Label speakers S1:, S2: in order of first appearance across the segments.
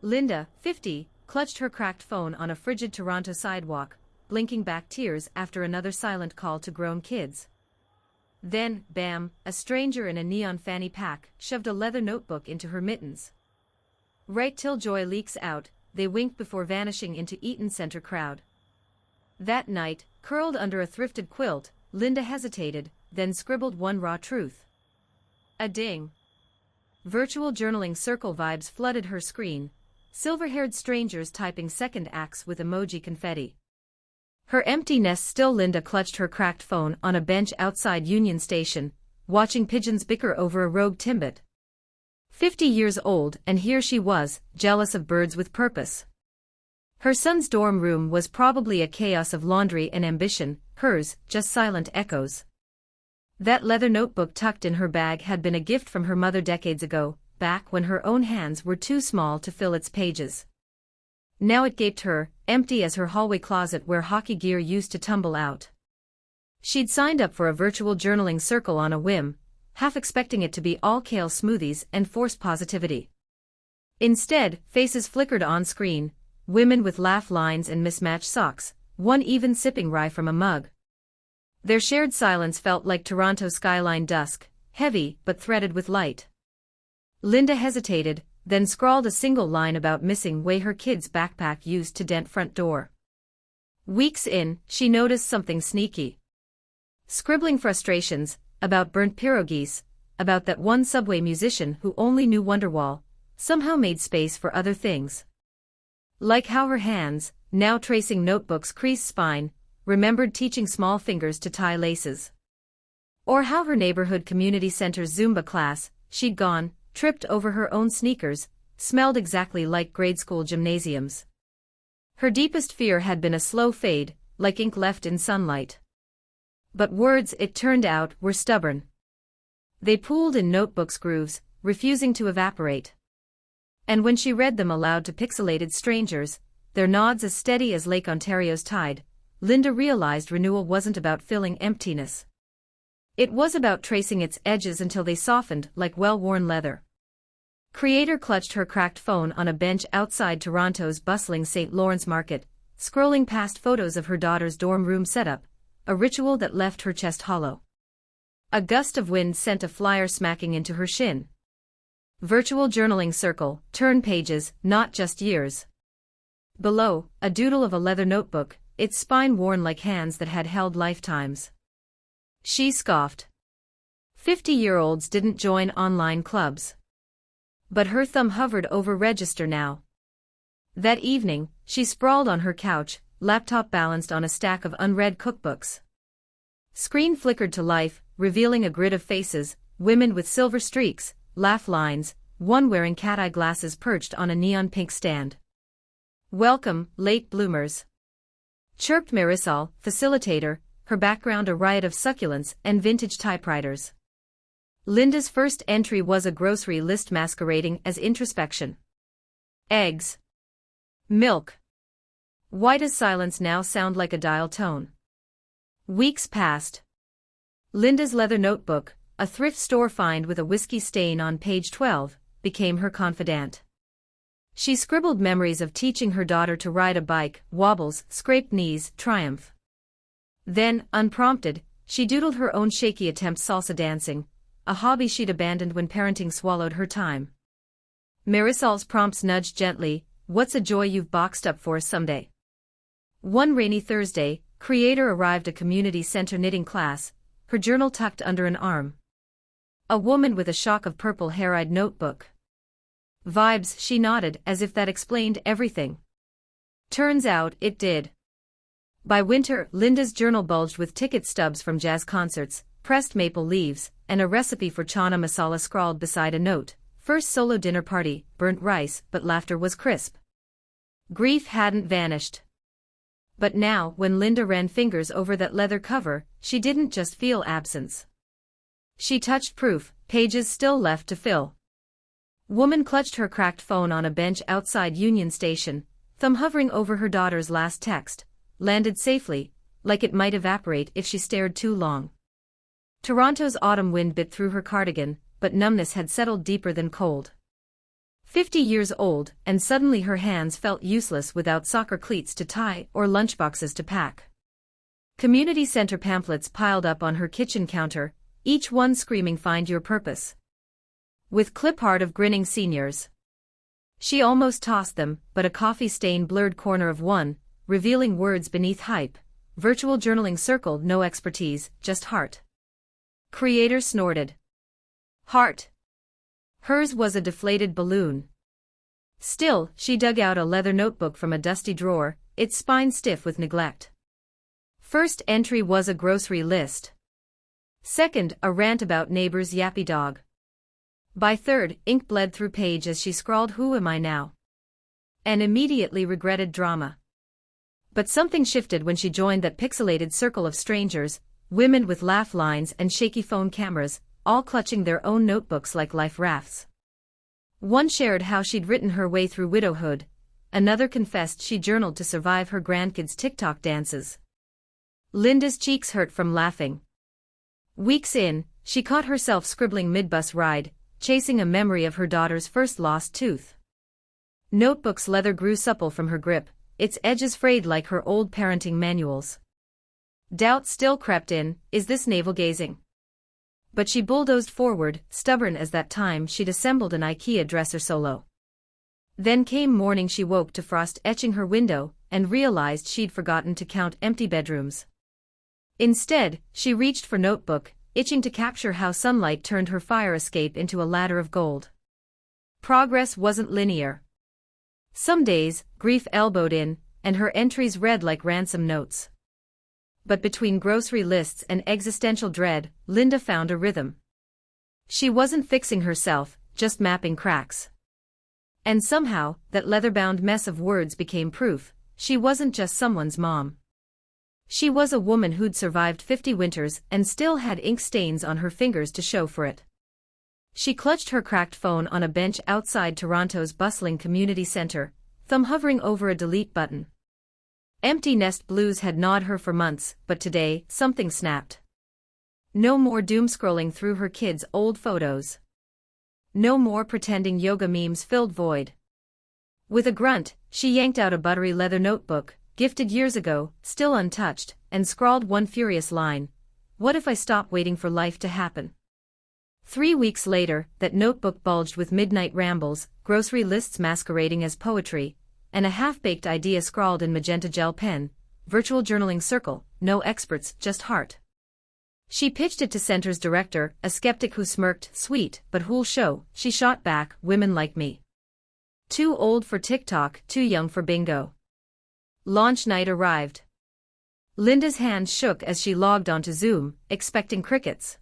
S1: Linda, 50, clutched her cracked phone on a frigid Toronto sidewalk, blinking back tears after another silent call to grown kids. Then, bam, a stranger in a neon fanny pack shoved a leather notebook into her mittens. Right till joy leaks out, they winked before vanishing into Eaton Center crowd. That night, curled under a thrifted quilt, Linda hesitated, then scribbled one raw truth. A ding. Virtual journaling circle vibes flooded her screen, silver-haired strangers typing second acts with emoji confetti. Her empty nest still. Linda clutched her cracked phone on a bench outside Union Station, watching pigeons bicker over a rogue Timbit. 50 years old, and here she was, jealous of birds with purpose. Her son's dorm room was probably a chaos of laundry and ambition, hers, just silent echoes. That leather notebook tucked in her bag had been a gift from her mother decades ago, back when her own hands were too small to fill its pages. Now it gaped her, empty as her hallway closet where hockey gear used to tumble out. She'd signed up for a virtual journaling circle on a whim, half expecting it to be all kale smoothies and forced positivity. Instead, faces flickered on screen, women with laugh lines and mismatched socks, one even sipping rye from a mug. Their shared silence felt like Toronto skyline dusk, heavy but threaded with light. Linda hesitated, then scrawled a single line about missing way her kid's backpack used to dent front door. Weeks in, she noticed something sneaky. Scribbling frustrations, about burnt pierogies, about that one subway musician who only knew Wonderwall, somehow made space for other things. Like how her hands, now tracing notebooks' creased spine, remembered teaching small fingers to tie laces. Or how her neighborhood community center's Zumba class, she'd gone, tripped over her own sneakers, smelled exactly like grade school gymnasiums. Her deepest fear had been a slow fade, like ink left in sunlight. But words, it turned out, were stubborn. They pooled in notebooks' grooves, refusing to evaporate. And when she read them aloud to pixelated strangers, their nods as steady as Lake Ontario's tide, Linda realized renewal wasn't about filling emptiness. It was about tracing its edges until they softened like well-worn leather. Creator clutched her cracked phone on a bench outside Toronto's bustling St. Lawrence Market, scrolling past photos of her daughter's dorm room setup, a ritual that left her chest hollow. A gust of wind sent a flyer smacking into her shin. Virtual journaling circle, turn pages, not just years. Below, a doodle of a leather notebook, its spine worn like hands that had held lifetimes. She scoffed. 50-year-olds didn't join online clubs. But her thumb hovered over register now. That evening, she sprawled on her couch, laptop balanced on a stack of unread cookbooks. Screen flickered to life, revealing a grid of faces, women with silver streaks, laugh lines, one wearing cat-eye glasses perched on a neon pink stand. Welcome, late bloomers. Chirped Marisol, facilitator, her background a riot of succulents and vintage typewriters. Linda's first entry was a grocery list masquerading as introspection. Eggs. Milk. Why does silence now sound like a dial tone? Weeks passed. Linda's leather notebook, a thrift store find with a whiskey stain on page 12, became her confidant. She scribbled memories of teaching her daughter to ride a bike, wobbles, scraped knees, triumph. Then, unprompted, she doodled her own shaky attempt salsa dancing, a hobby she'd abandoned when parenting swallowed her time. Marisol's prompts nudged gently, what's a joy you've boxed up for someday? One rainy Thursday, Creator arrived at a community center knitting class, her journal tucked under an arm. A woman with a shock of purple hair-eyed notebook. Vibes, she nodded as if that explained everything. Turns out, it did. By winter, Linda's journal bulged with ticket stubs from jazz concerts, pressed maple leaves, and a recipe for chana masala scrawled beside a note. First solo dinner party, burnt rice, but laughter was crisp. Grief hadn't vanished. But now, when Linda ran fingers over that leather cover, she didn't just feel absence. She touched proof, pages still left to fill. Woman clutched her cracked phone on a bench outside Union Station, thumb hovering over her daughter's last text, landed safely, like it might evaporate if she stared too long. Toronto's autumn wind bit through her cardigan, but numbness had settled deeper than cold. 50 years old, and suddenly her hands felt useless without soccer cleats to tie or lunchboxes to pack. Community center pamphlets piled up on her kitchen counter, each one screaming "Find your purpose," with clip art of grinning seniors. She almost tossed them, but a coffee-stained blurred corner of one, revealing words beneath hype, virtual journaling circled no expertise, just heart. Creator snorted. Heart. Hers was a deflated balloon. Still, she dug out a leather notebook from a dusty drawer, its spine stiff with neglect. First entry was a grocery list. Second, a rant about neighbor's yappy dog. By third, ink bled through page as she scrawled "Who am I now?" and immediately regretted drama. But something shifted when she joined that pixelated circle of strangers, women with laugh lines and shaky phone cameras, all clutching their own notebooks like life rafts. One shared how she'd written her way through widowhood, another confessed she journaled to survive her grandkids' TikTok dances. Linda's cheeks hurt from laughing. Weeks in, she caught herself scribbling mid-bus ride, chasing a memory of her daughter's first lost tooth. Notebook's leather grew supple from her grip, its edges frayed like her old parenting manuals. Doubt still crept in, is this navel-gazing? But she bulldozed forward, stubborn as that time she'd assembled an IKEA dresser solo. Then came morning she woke to frost etching her window, and realized she'd forgotten to count empty bedrooms. Instead, she reached for notebook, itching to capture how sunlight turned her fire escape into a ladder of gold. Progress wasn't linear. Some days, grief elbowed in, and her entries read like ransom notes. But between grocery lists and existential dread, Linda found a rhythm. She wasn't fixing herself, just mapping cracks. And somehow, that leather-bound mess of words became proof, she wasn't just someone's mom. She was a woman who'd survived 50 winters and still had ink stains on her fingers to show for it. She clutched her cracked phone on a bench outside Toronto's bustling community center, thumb hovering over a delete button. Empty nest blues had gnawed her for months, but today, something snapped. No more doom-scrolling through her kids' old photos. No more pretending yoga memes filled void. With a grunt, she yanked out a buttery leather notebook, gifted years ago, still untouched, and scrawled one furious line: "What if I stop waiting for life to happen?" 3 weeks later, that notebook bulged with midnight rambles, grocery lists masquerading as poetry, and a half-baked idea scrawled in magenta gel pen: virtual journaling circle, no experts, just heart. She pitched it to Center's director, a skeptic who smirked, "Sweet, but who'll show?" She shot back, "Women like me. Too old for TikTok, too young for bingo." Launch night arrived. Linda's hands shook as she logged onto Zoom, expecting crickets.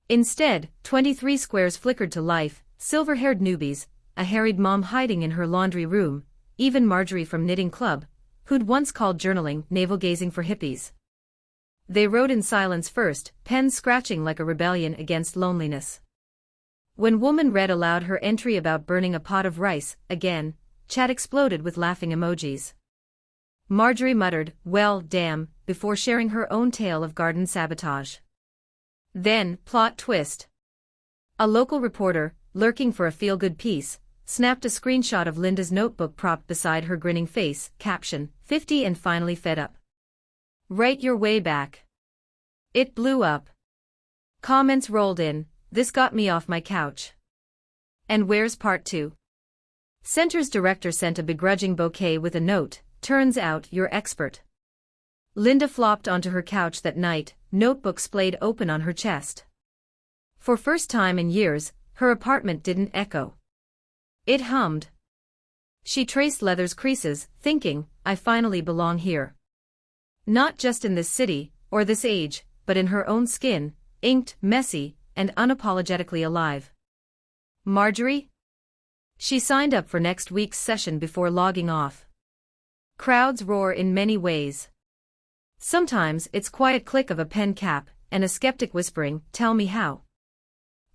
S1: Instead, 23 squares flickered to life, silver-haired newbies, a harried mom hiding in her laundry room, even Marjorie from Knitting Club, who'd once called journaling navel-gazing for hippies. They wrote in silence first, pens scratching like a rebellion against loneliness. When woman read aloud her entry about burning a pot of rice, again, chat exploded with laughing emojis. Marjorie muttered, "Well, damn," before sharing her own tale of garden sabotage. Then, plot twist. A local reporter, lurking for a feel-good piece, snapped a screenshot of Linda's notebook propped beside her grinning face, caption, 50 and finally fed up. Write your way back. It blew up. Comments rolled in, "This got me off my couch. And where's part 2? Center's director sent a begrudging bouquet with a note, "Turns out you're expert." Linda flopped onto her couch that night, notebook splayed open on her chest. For first time in years, her apartment didn't echo. It hummed. She traced leather's creases, thinking, "I finally belong here. Not just in this city, or this age, but in her own skin, inked, messy, and unapologetically alive." Marjorie? She signed up for next week's session before logging off. Crowds roar in many ways. Sometimes it's quiet click of a pen cap, and a skeptic whispering, "Tell me how."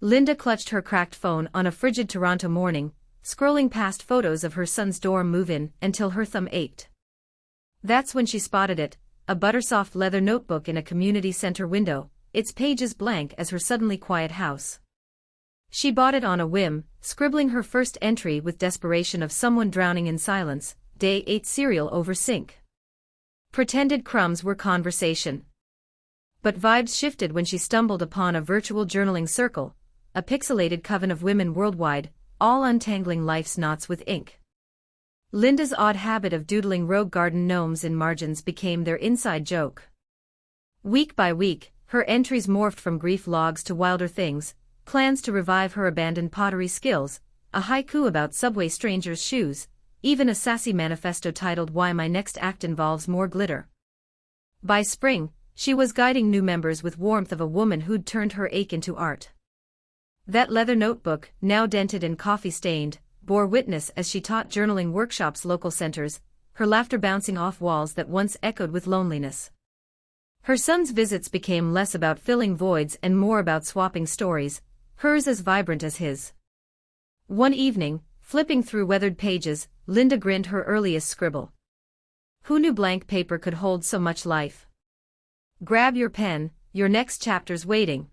S1: Linda clutched her cracked phone on a frigid Toronto morning, scrolling past photos of her son's dorm move-in until her thumb ached. That's when she spotted it, a buttersoft leather notebook in a community center window, its pages blank as her suddenly quiet house. She bought it on a whim, scribbling her first entry with desperation of someone drowning in silence. Day 8 cereal over sink. Pretended crumbs were conversation. But vibes shifted when she stumbled upon a virtual journaling circle, a pixelated coven of women worldwide, all untangling life's knots with ink. Linda's odd habit of doodling rogue garden gnomes in margins became their inside joke. Week by week, her entries morphed from grief logs to wilder things, plans to revive her abandoned pottery skills, a haiku about subway strangers' shoes, even a sassy manifesto titled "Why My Next Act Involves More Glitter." By spring, she was guiding new members with warmth of a woman who'd turned her ache into art. That leather notebook, now dented and coffee-stained, bore witness as she taught journaling workshops local centers, her laughter bouncing off walls that once echoed with loneliness. Her son's visits became less about filling voids and more about swapping stories, hers as vibrant as his. One evening, flipping through weathered pages, Linda grinned her earliest scribble. Who knew blank paper could hold so much life? Grab your pen, your next chapter's waiting.